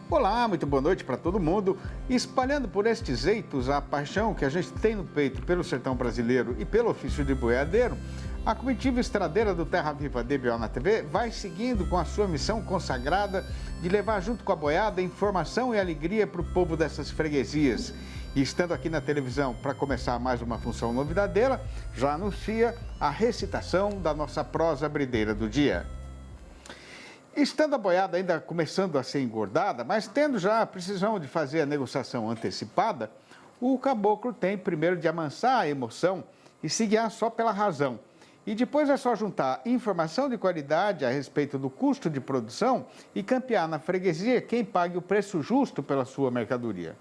Olá, muito boa noite para todo mundo. Espalhando por estes eitos a paixão que a gente tem no peito pelo sertão brasileiro e pelo ofício de boiadeiro, a comitiva estradeira do Terra Viva DBO na TV vai seguindo com a sua missão consagrada de levar junto com a boiada informação e alegria para o povo dessas freguesias. E estando aqui na televisão para começar mais uma função novidadeira, já anuncia a recitação da nossa prosa brideira do dia. Estando a boiada ainda começando a ser engordada, mas tendo já a precisão de fazer a negociação antecipada, o caboclo tem primeiro de amansar a emoção e se guiar só pela razão. E depois é só juntar informação de qualidade a respeito do custo de produção e campear na freguesia quem pague o preço justo pela sua mercadoria.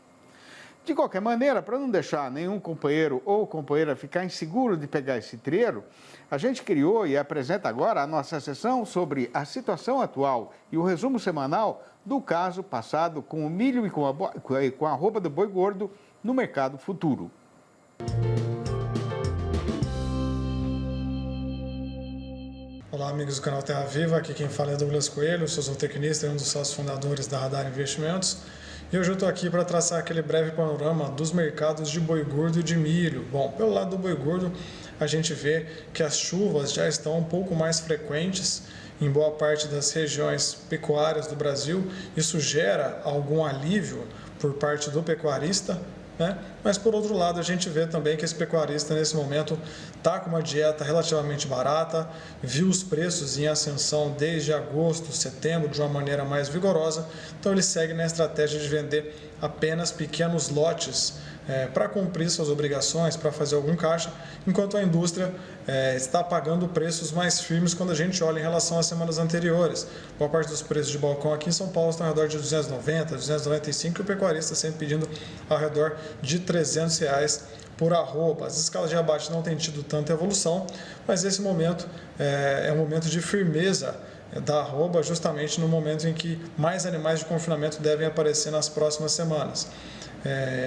De qualquer maneira, para não deixar nenhum companheiro ou companheira ficar inseguro de pegar esse trieiro, a gente criou e apresenta agora a nossa sessão sobre a situação atual e o resumo semanal do caso passado com o milho e com a arroba do boi gordo no mercado futuro. Olá, amigos do canal Terra Viva, aqui quem fala é Douglas Coelho, sou zootecnista e um dos sócios fundadores da Radar Investimentos. E hoje eu estou aqui para traçar aquele breve panorama dos mercados de boi gordo e de milho. Bom, pelo lado do boi gordo, a gente vê que as chuvas já estão um pouco mais frequentes em boa parte das regiões pecuárias do Brasil. Isso gera algum alívio por parte do pecuarista, né? Mas por outro lado a gente vê também que esse pecuarista nesse momento está com uma dieta relativamente barata, viu os preços em ascensão desde agosto, setembro de uma maneira mais vigorosa, então ele segue na estratégia de vender apenas pequenos lotes para cumprir suas obrigações, para fazer algum caixa, enquanto a indústria está pagando preços mais firmes quando a gente olha em relação às semanas anteriores. Boa parte dos preços de balcão aqui em São Paulo estão ao redor de 290, 295 e o pecuarista sempre pedindo ao redor de R$300 por arroba. As escalas de abate não têm tido tanta evolução, mas esse momento é um momento de firmeza da arroba, justamente no momento em que mais animais de confinamento devem aparecer nas próximas semanas.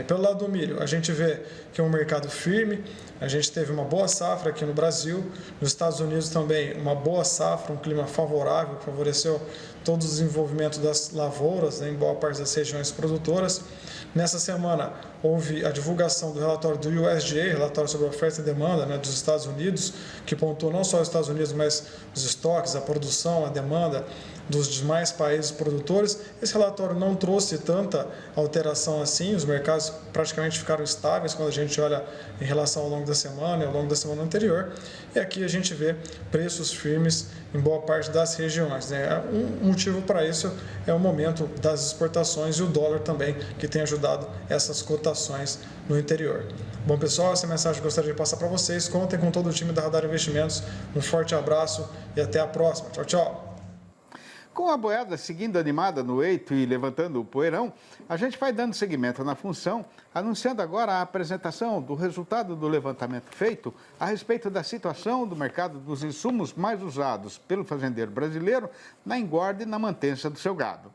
Pelo lado do milho, a gente vê que é um mercado firme, a gente teve uma boa safra aqui no Brasil, nos Estados Unidos também uma boa safra, um clima favorável, que favoreceu todo o desenvolvimento das lavouras, em boa parte das regiões produtoras. Nessa semana houve a divulgação do relatório do USDA, relatório sobre a oferta e demanda, dos Estados Unidos, que pontuou não só os Estados Unidos, mas os estoques, a produção, a demanda dos demais países produtores. Esse relatório não trouxe tanta alteração assim, os mercados praticamente ficaram estáveis quando a gente olha em relação ao longo da semana e ao longo da semana anterior. E aqui a gente vê preços firmes em boa parte das regiões. Um motivo para isso é o momento das exportações e o dólar também, que tem ajudado essas cotações no interior. Bom, pessoal, essa mensagem que eu gostaria de passar para vocês. Contem com todo o time da Radar Investimentos. Um forte abraço e até a próxima. Tchau, tchau. Com a boiada seguindo animada no eito e levantando o poeirão, a gente vai dando seguimento na função, anunciando agora a apresentação do resultado do levantamento feito a respeito da situação do mercado dos insumos mais usados pelo fazendeiro brasileiro na engorda e na mantença do seu gado.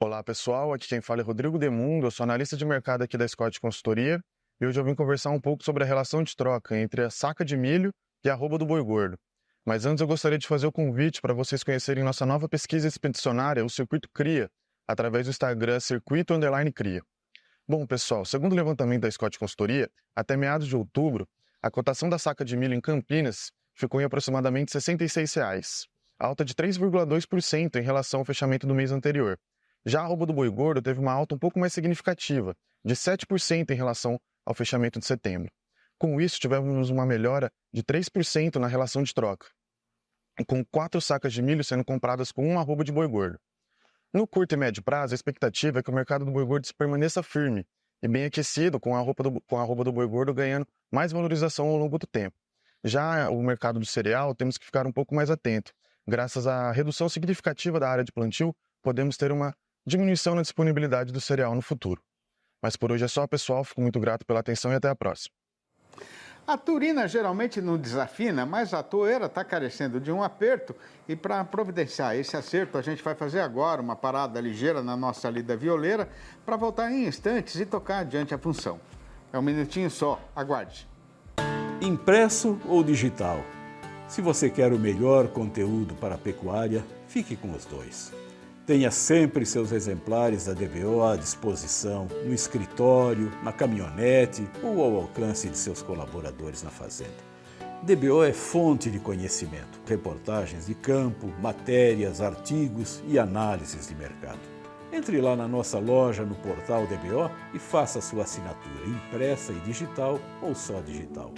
Olá pessoal, aqui quem fala é Rodrigo Demundo, eu sou analista de mercado aqui da Scott Consultoria e hoje eu vim conversar um pouco sobre a relação de troca entre a saca de milho e a arroba do boi gordo. Mas antes eu gostaria de fazer o convite para vocês conhecerem nossa nova pesquisa expedicionária, o Circuito Cria, através do Instagram Circuito_Cria. Bom, pessoal, segundo o levantamento da Scott Consultoria, até meados de outubro, a cotação da saca de milho em Campinas ficou em aproximadamente R$ 66,00, alta de 3,2% em relação ao fechamento do mês anterior. Já a arroba do boi gordo teve uma alta um pouco mais significativa, de 7% em relação ao fechamento de setembro. Com isso, tivemos uma melhora de 3% na relação de troca, com 4 sacas de milho sendo compradas com 1 arroba de boi gordo. No curto e médio prazo, a expectativa é que o mercado do boi gordo permaneça firme e bem aquecido, com a arroba do boi gordo ganhando mais valorização ao longo do tempo. Já o mercado do cereal, temos que ficar um pouco mais atento. Graças à redução significativa da área de plantio, podemos ter uma diminuição na disponibilidade do cereal no futuro. Mas por hoje é só, pessoal. Fico muito grato pela atenção e até a próxima. A turina geralmente não desafina, mas a toeira está carecendo de um aperto e para providenciar esse acerto, a gente vai fazer agora uma parada ligeira na nossa lida violeira para voltar em instantes e tocar adiante a função. É um minutinho só, aguarde. Impresso ou digital? Se você quer o melhor conteúdo para a pecuária, fique com os dois. Tenha sempre seus exemplares da DBO à disposição, no escritório, na caminhonete ou ao alcance de seus colaboradores na fazenda. DBO é fonte de conhecimento, reportagens de campo, matérias, artigos e análises de mercado. Entre lá na nossa loja no portal DBO e faça sua assinatura impressa e digital ou só digital.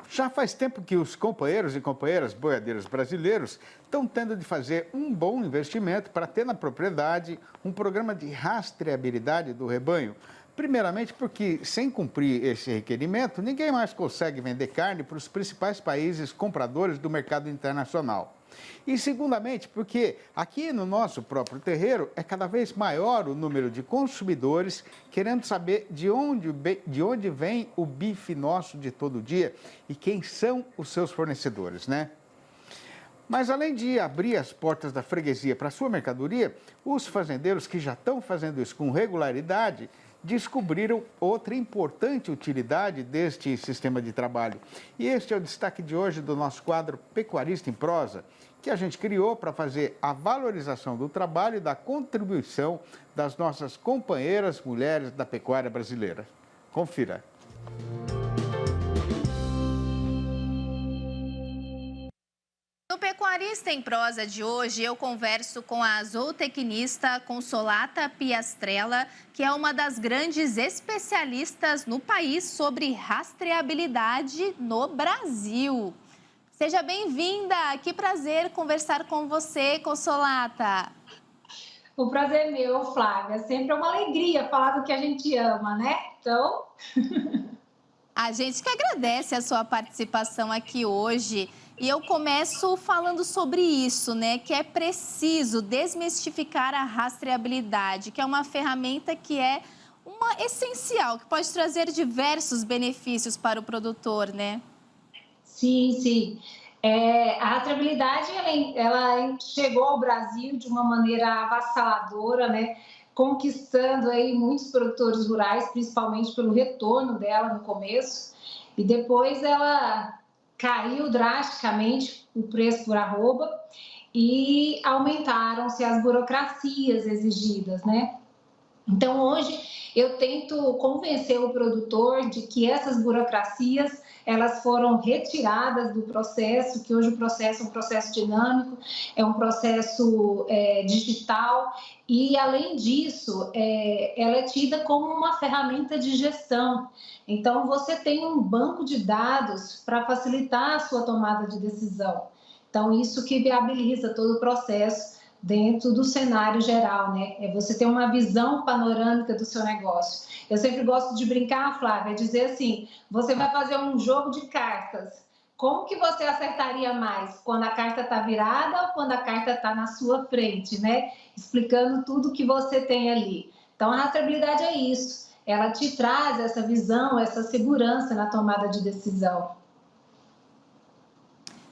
Já faz tempo que os companheiros e companheiras boiadeiros brasileiros estão tendo de fazer um bom investimento para ter na propriedade um programa de rastreabilidade do rebanho. Primeiramente porque, sem cumprir esse requerimento, ninguém mais consegue vender carne para os principais países compradores do mercado internacional. E, segundamente, porque aqui no nosso próprio terreiro é cada vez maior o número de consumidores querendo saber de onde vem o bife nosso de todo dia e quem são os seus fornecedores, né? Mas, além de abrir as portas da freguesia para a sua mercadoria, os fazendeiros que já estão fazendo isso com regularidade descobriram outra importante utilidade deste sistema de trabalho. E este é o destaque de hoje do nosso quadro Pecuarista em Prosa, que a gente criou para fazer a valorização do trabalho e da contribuição das nossas companheiras mulheres da pecuária brasileira. Confira. No Pecuarista em Prosa de hoje, eu converso com a zootecnista Consolata Piastrella, que é uma das grandes especialistas no país sobre rastreabilidade no Brasil. Seja bem-vinda, que prazer conversar com você, Consolata. O prazer é meu, Flávia. Sempre é uma alegria falar do que a gente ama, né? Então... A gente que agradece a sua participação aqui hoje. E eu começo falando sobre isso, né? Que é preciso desmistificar a rastreabilidade, que é uma ferramenta que é uma essencial, que pode trazer diversos benefícios para o produtor, né? Sim, sim. A rastreabilidade, ela chegou ao Brasil de uma maneira avassaladora, né? Conquistando aí muitos produtores rurais, principalmente pelo retorno dela no começo. E depois ela caiu drasticamente o preço por arroba e aumentaram-se as burocracias exigidas, né? Então, hoje, eu tento convencer o produtor de que essas burocracias, elas foram retiradas do processo, que hoje o processo é um processo dinâmico, é um processo digital e, além disso, ela é tida como uma ferramenta de gestão. Então, você tem um banco de dados para facilitar a sua tomada de decisão. Então, isso que viabiliza todo o processo dentro do cenário geral, né? É você ter uma visão panorâmica do seu negócio. Eu sempre gosto de brincar, Flávia, dizer assim, você vai fazer um jogo de cartas. Como que você acertaria mais? Quando a carta está virada ou quando a carta está na sua frente, né? Explicando tudo que você tem ali. Então, a rastreabilidade é isso. Ela te traz essa visão, essa segurança na tomada de decisão.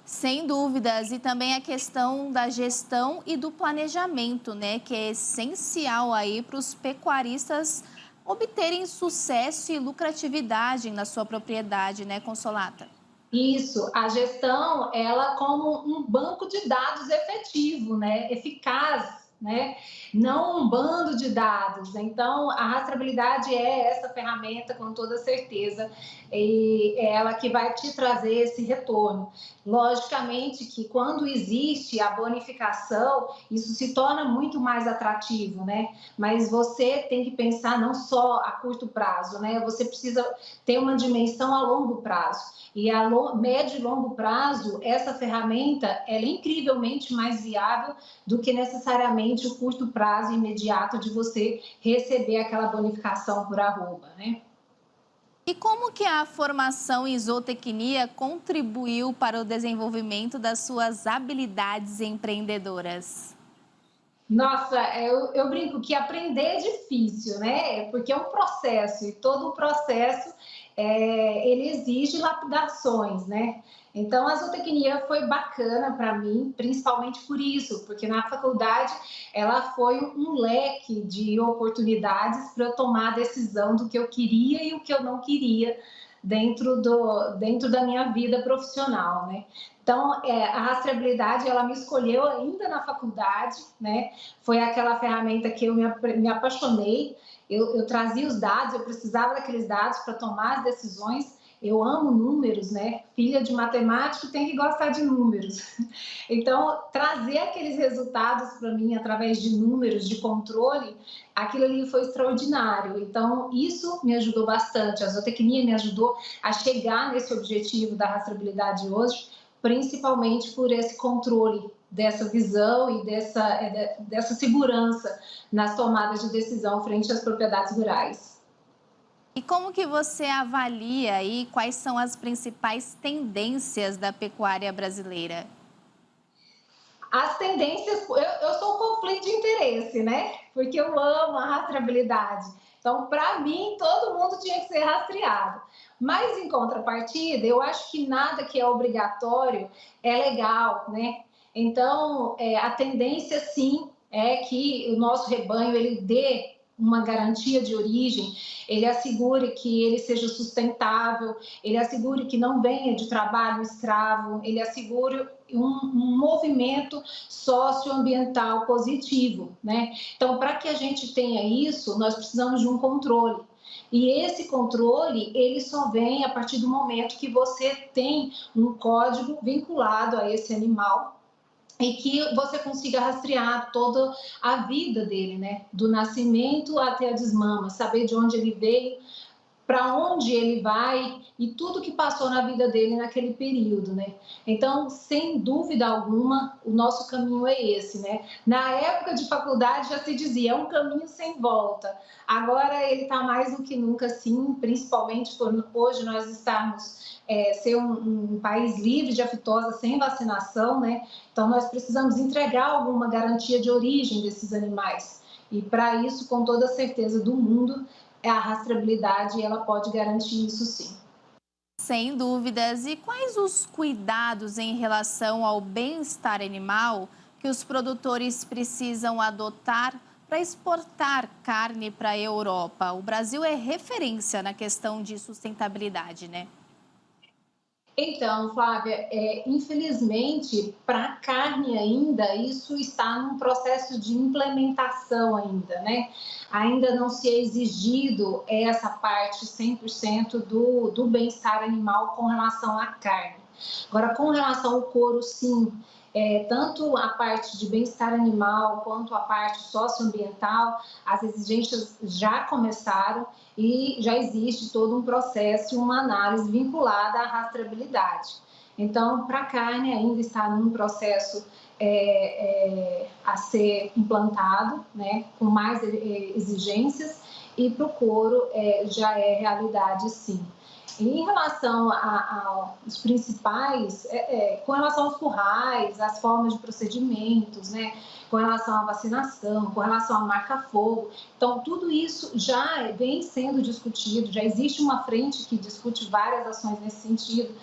Sem dúvidas, e também a questão da gestão e do planejamento, né, que é essencial aí para os pecuaristas obterem sucesso e lucratividade na sua propriedade, né, Consolata? Isso, a gestão, ela como um banco de dados efetivo, né, eficaz, né, não um bando de dados. Então, a rastreabilidade é essa ferramenta com toda certeza e é ela que vai te trazer esse retorno. Logicamente que quando existe a bonificação, isso se torna muito mais atrativo, né? Mas você tem que pensar não só a curto prazo, né? Você precisa ter uma dimensão a longo prazo. E a médio e longo prazo, essa ferramenta ela é incrivelmente mais viável do que necessariamente o curto prazo imediato de você receber aquela bonificação por arroba, né? E como que a formação em zootecnia contribuiu para o desenvolvimento das suas habilidades empreendedoras? Nossa, eu brinco que aprender é difícil, né? Porque é um processo e todo o processo ele exige lapidações, né? Então, a zootecnia foi bacana para mim, principalmente por isso, porque na faculdade ela foi um leque de oportunidades para eu tomar a decisão do que eu queria e o que eu não queria dentro da minha vida profissional, né? Então, a rastreabilidade, ela me escolheu ainda na faculdade, né? Foi aquela ferramenta que eu me apaixonei. Eu trazia os dados, eu precisava daqueles dados para tomar as decisões. Eu amo números, né? Filha de matemático tem que gostar de números. Então, trazer aqueles resultados para mim através de números, de controle, aquilo ali foi extraordinário. Então, isso me ajudou bastante. A zootecnia me ajudou a chegar nesse objetivo da rastreabilidade hoje, principalmente por esse controle dessa visão e dessa segurança nas tomadas de decisão frente às propriedades rurais. E como que você avalia aí quais são as principais tendências da pecuária brasileira? As tendências, eu sou um conflito de interesse, né? Porque eu amo a rastreabilidade. Então, para mim, todo mundo tinha que ser rastreado. Mas, em contrapartida, eu acho que nada que é obrigatório é legal, né? Então, a tendência, sim, é que o nosso rebanho ele dê uma garantia de origem, ele assegure que ele seja sustentável, ele assegure que não venha de trabalho escravo, ele assegure um movimento socioambiental positivo, né? Então, para que a gente tenha isso, nós precisamos de um controle. E esse controle, ele só vem a partir do momento que você tem um código vinculado a esse animal e que você consiga rastrear toda a vida dele, né? Do nascimento até a desmama, saber de onde ele veio, para onde ele vai e tudo que passou na vida dele naquele período, né? Então, sem dúvida alguma, o nosso caminho é esse, né? Na época de faculdade já se dizia, é um caminho sem volta. Agora ele está mais do que nunca, sim, principalmente por hoje nós estarmos ser um país livre de aftosa sem vacinação, né? Então, nós precisamos entregar alguma garantia de origem desses animais. E para isso, com toda a certeza do mundo, a rastreabilidade ela pode garantir isso sim. Sem dúvidas. E quais os cuidados em relação ao bem-estar animal que os produtores precisam adotar para exportar carne para a Europa? O Brasil é referência na questão de sustentabilidade, né? Então, Flávia, infelizmente, para a carne ainda, isso está num processo de implementação ainda, né? Ainda não se é exigido essa parte 100% do bem-estar animal com relação à carne. Agora, com relação ao couro, sim, tanto a parte de bem-estar animal quanto a parte socioambiental, as exigências já começaram e já existe todo um processo e uma análise vinculada à rastreabilidade. Então, para a carne ainda está num processo a ser implantado, né, com mais exigências, e para o couro já é realidade, sim. Em relação aos principais, com relação aos currais, as formas de procedimentos, né, com relação à vacinação, com relação à marca-fogo, então tudo isso já vem sendo discutido, já existe uma frente que discute várias ações nesse sentido,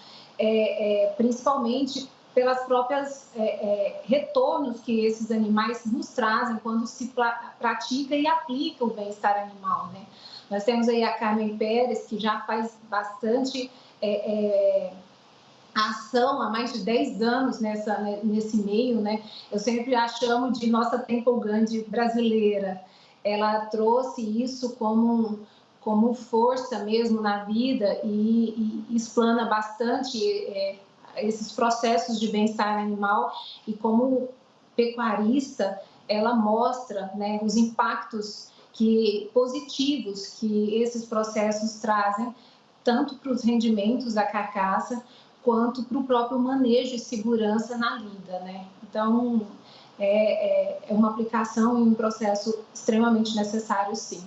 principalmente pelas próprias retornos que esses animais nos trazem quando se pratica e aplica o bem-estar animal, né? Nós temos aí a Carmen Pérez, que já faz bastante ação há mais de 10 anos nesse meio, né? Eu sempre a chamo de nossa Temple Gandhi brasileira. Ela trouxe isso como força mesmo na vida e explana bastante esses processos de bem-estar animal, e como pecuarista, ela mostra, né, os impactos positivos que esses processos trazem, tanto para os rendimentos da carcaça, quanto para o próprio manejo e segurança na lida, né? Então, é uma aplicação e um processo extremamente necessário, sim.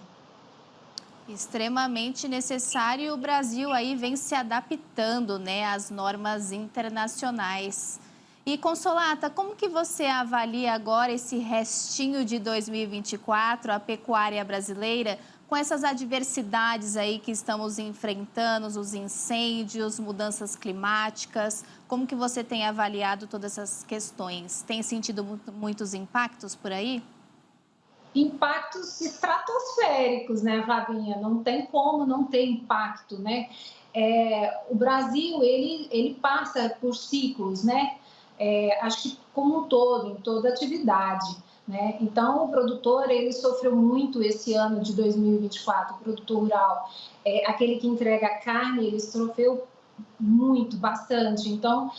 Extremamente necessário, e o Brasil aí vem se adaptando, né, às normas internacionais. E, Consolata, como que você avalia agora esse restinho de 2024, a pecuária brasileira, com essas adversidades aí que estamos enfrentando, os incêndios, mudanças climáticas? Como que você tem avaliado todas essas questões? Tem sentido muitos impactos por aí? Impactos estratosféricos, né, Flavinha? Não tem como não ter impacto, né? o Brasil, ele passa por ciclos, né? Acho que como um todo, em toda atividade, né? Então, o produtor, ele sofreu muito esse ano de 2024, o produtor rural, aquele que entrega carne, ele sofreu muito, bastante. Então,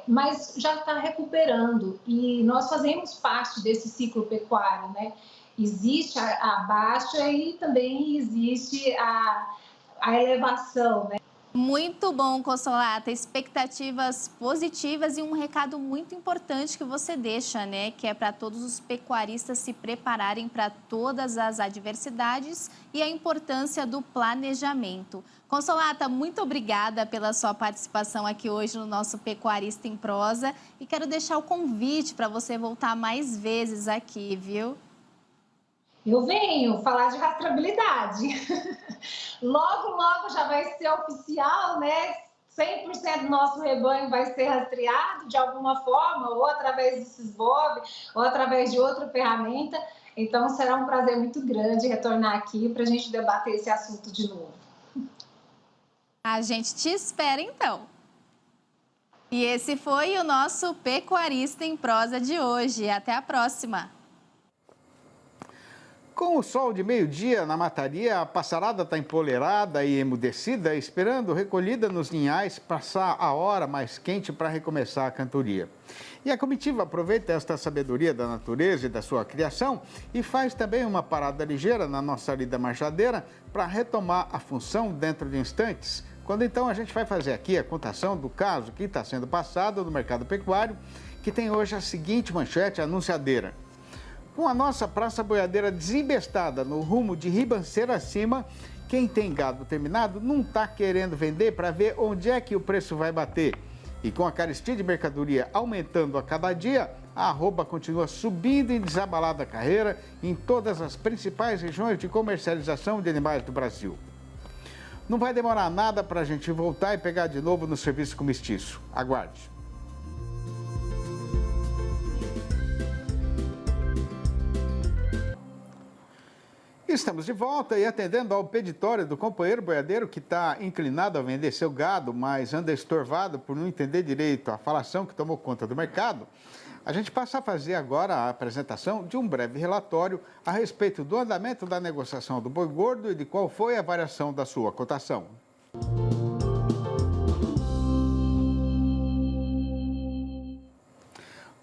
mas já está recuperando e nós fazemos parte desse ciclo pecuário, né? Existe a baixa e também existe a elevação, né? Muito bom, Consolata. Expectativas positivas e um recado muito importante que você deixa, né? Que é para todos os pecuaristas se prepararem para todas as adversidades e a importância do planejamento. Consolata, muito obrigada pela sua participação aqui hoje no nosso Pecuarista em Prosa e quero deixar o convite para você voltar mais vezes aqui, viu? Eu venho falar de rastreabilidade. Logo, logo já vai ser oficial, né? 100% do nosso rebanho vai ser rastreado de alguma forma, ou através do SysBob, ou através de outra ferramenta. Então, será um prazer muito grande retornar aqui para a gente debater esse assunto de novo. A gente te espera, então. E esse foi o nosso Pecuarista em Prosa de hoje. Até a próxima. Com o sol de meio-dia na mataria, a passarada está empoleirada e emudecida, esperando recolhida nos linhais passar a hora mais quente para recomeçar a cantoria. E a comitiva aproveita esta sabedoria da natureza e da sua criação e faz também uma parada ligeira na nossa lida marchadeira para retomar a função dentro de instantes, quando então a gente vai fazer aqui a contação do caso que está sendo passado no mercado pecuário, que tem hoje a seguinte manchete anunciadeira. Com a nossa praça boiadeira desembestada no rumo de Ribanceira acima, quem tem gado terminado não está querendo vender para ver onde é que o preço vai bater. E com a carestia de mercadoria aumentando a cada dia, a arroba continua subindo em desabalada carreira em todas as principais regiões de comercialização de animais do Brasil. Não vai demorar nada para a gente voltar e pegar de novo no serviço com mestiço. Aguarde. Estamos de volta e atendendo ao peditório do companheiro boiadeiro que está inclinado a vender seu gado, mas anda estorvado por não entender direito a falação que tomou conta do mercado. A gente passa a fazer agora a apresentação de um breve relatório a respeito do andamento da negociação do boi gordo e de qual foi a variação da sua cotação.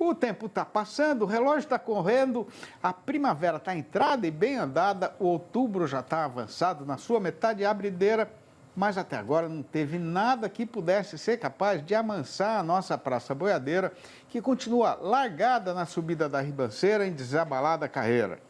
O tempo está passando, o relógio está correndo, a primavera está entrada e bem andada, o outubro já está avançado na sua metade abrideira, mas até agora não teve nada que pudesse ser capaz de amansar a nossa praça boiadeira, que continua largada na subida da ribanceira em desabalada carreira.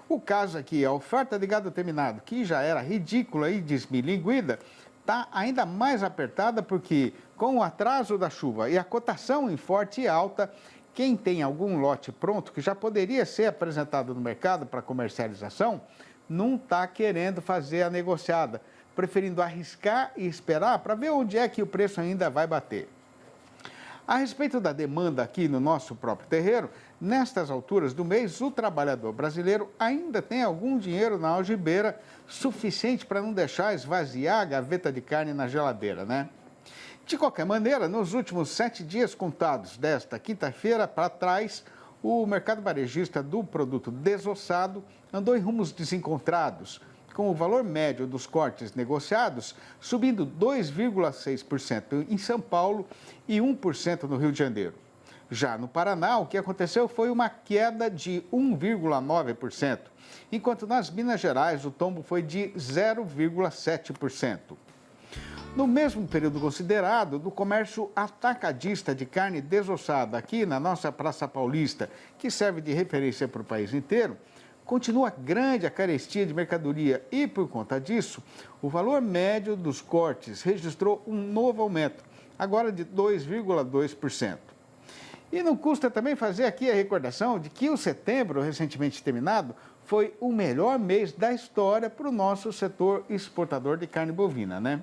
O caso aqui, a oferta de gado terminado, que já era ridícula e desmilinguida, está ainda mais apertada porque, com o atraso da chuva e a cotação em forte e alta, quem tem algum lote pronto que já poderia ser apresentado no mercado para comercialização, não está querendo fazer a negociada, preferindo arriscar e esperar para ver onde é que o preço ainda vai bater. A respeito da demanda aqui no nosso próprio terreiro, nestas alturas do mês, o trabalhador brasileiro ainda tem algum dinheiro na algibeira suficiente para não deixar esvaziar a gaveta de carne na geladeira, né? De qualquer maneira, nos últimos 7 dias contados desta quinta-feira para trás, o mercado varejista do produto desossado andou em rumos desencontrados, com o valor médio dos cortes negociados subindo 2,6% em São Paulo e 1% no Rio de Janeiro. Já no Paraná, o que aconteceu foi uma queda de 1,9%, enquanto nas Minas Gerais o tombo foi de 0,7%. No mesmo período considerado, do comércio atacadista de carne desossada aqui na nossa Praça Paulista, que serve de referência para o país inteiro, continua grande a carestia de mercadoria e, por conta disso, o valor médio dos cortes registrou um novo aumento, agora de 2,2%. E não custa também fazer aqui a recordação de que o setembro, recentemente terminado, foi o melhor mês da história para o nosso setor exportador de carne bovina, né?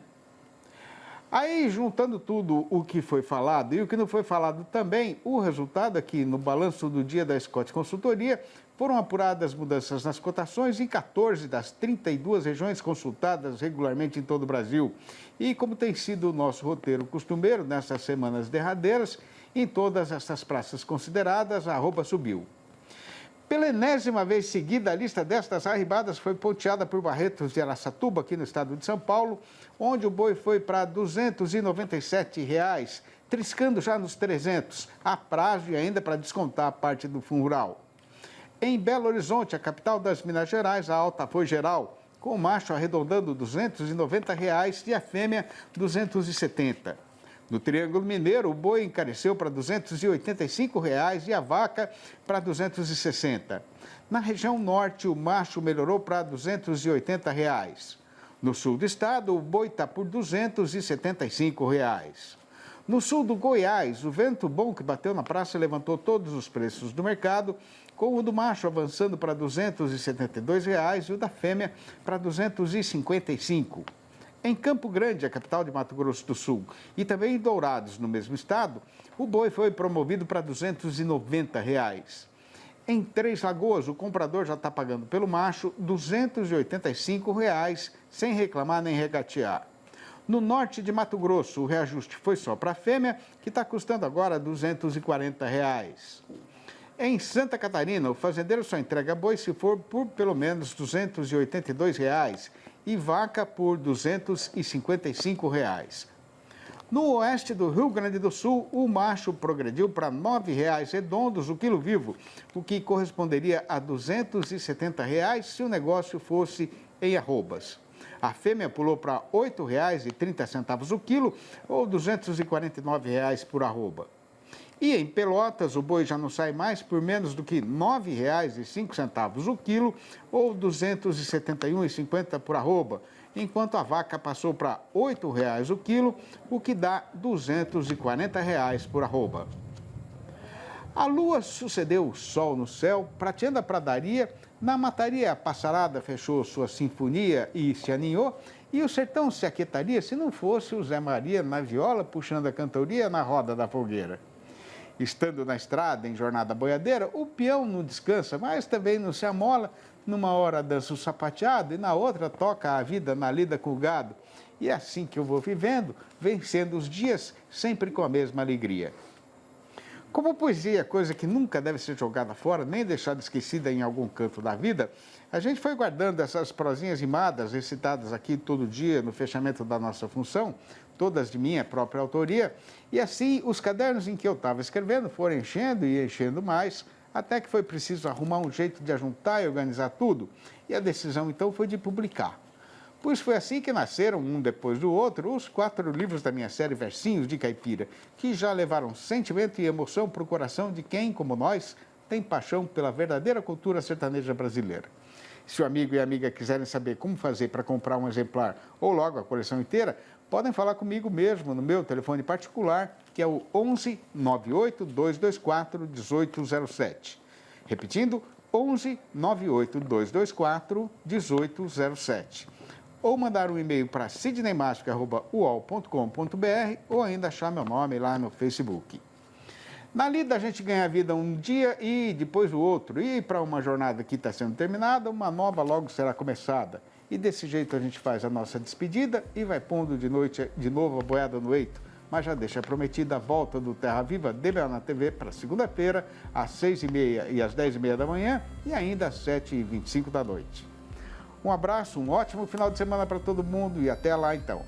Aí, juntando tudo o que foi falado e o que não foi falado também, o resultado aqui no balanço do dia da Scott Consultoria foram apuradas mudanças nas cotações em 14 das 32 regiões consultadas regularmente em todo o Brasil. E como tem sido o nosso roteiro costumeiro nessas semanas derradeiras, em todas essas praças consideradas, a arroba subiu. Pela enésima vez seguida, a lista destas arribadas foi ponteada por Barretos de Araçatuba, aqui no estado de São Paulo, onde o boi foi para R$ 297, triscando já nos 300, a prazo e ainda para descontar a parte do fundo rural. Em Belo Horizonte, a capital das Minas Gerais, a alta foi geral, com o macho arredondando R$ 290 e a fêmea R$ 270. No Triângulo Mineiro, o boi encareceu para R$ 285 e a vaca para R$ 260. Na região norte, o macho melhorou para R$ 280. No sul do estado, o boi está por R$ 275. No sul do Goiás, o vento bom que bateu na praça levantou todos os preços do mercado, com o do macho avançando para R$ 272 e o da fêmea para R$ 255. Em Campo Grande, a capital de Mato Grosso do Sul, e também em Dourados, no mesmo estado, o boi foi promovido para R$ 290. Em Três Lagoas, o comprador já está pagando pelo macho R$ 285, sem reclamar nem regatear. No norte de Mato Grosso, o reajuste foi só para a fêmea, que está custando agora R$ 240. Em Santa Catarina, o fazendeiro só entrega boi se for por pelo menos R$ 282 e vaca por R$ 255. No oeste do Rio Grande do Sul, o macho progrediu para R$ 9,00 redondos o quilo vivo, o que corresponderia a R$ 270 se o negócio fosse em arrobas. A fêmea pulou para R$ 8,30 o quilo, ou R$ 249 por arroba. E em Pelotas, o boi já não sai mais por menos do que R$ 9,05 o quilo, ou R$ 271,50 por arroba, enquanto a vaca passou para R$ 8,00 o quilo, o que dá R$ 240 por arroba. A lua sucedeu o sol no céu, prateando a pradaria, na mataria a passarada fechou sua sinfonia e se aninhou, e o sertão se aquietaria se não fosse o Zé Maria na viola puxando a cantoria na roda da fogueira. Estando na estrada, em jornada boiadeira, o peão não descansa, mas também não se amola. Numa hora dança o sapateado e na outra toca a vida na lida com o gado. E é assim que eu vou vivendo, vencendo os dias, sempre com a mesma alegria. Como poesia é coisa que nunca deve ser jogada fora, nem deixada esquecida em algum canto da vida, a gente foi guardando essas prosinhas rimadas, recitadas aqui todo dia no fechamento da nossa função, todas de minha própria autoria, e assim os cadernos em que eu estava escrevendo foram enchendo e enchendo mais, até que foi preciso arrumar um jeito de ajuntar e organizar tudo, e a decisão então foi de publicar. Pois foi assim que nasceram, um depois do outro, os 4 livros da minha série Versinhos de Caipira, que já levaram sentimento e emoção para o coração de quem, como nós, tem paixão pela verdadeira cultura sertaneja brasileira. Se o amigo e a amiga quiserem saber como fazer para comprar um exemplar ou logo a coleção inteira, podem falar comigo mesmo no meu telefone particular, que é o 11 98 224 1807. Repetindo, 11 98 224 1807. Ou mandar um e-mail para sidneymagic@uol.com.br ou ainda achar meu nome lá no Facebook. Na lida a gente ganha a vida um dia e depois o outro. E para uma jornada que está sendo terminada, uma nova logo será começada. E desse jeito a gente faz a nossa despedida e vai pondo de noite de novo a boiada no eito. Mas já deixa prometida a volta do Terra Viva DBO na TV para segunda-feira, às 6h30 e às 10h30 da manhã e ainda às 7h25 da noite. Um abraço, um ótimo final de semana para todo mundo e até lá então.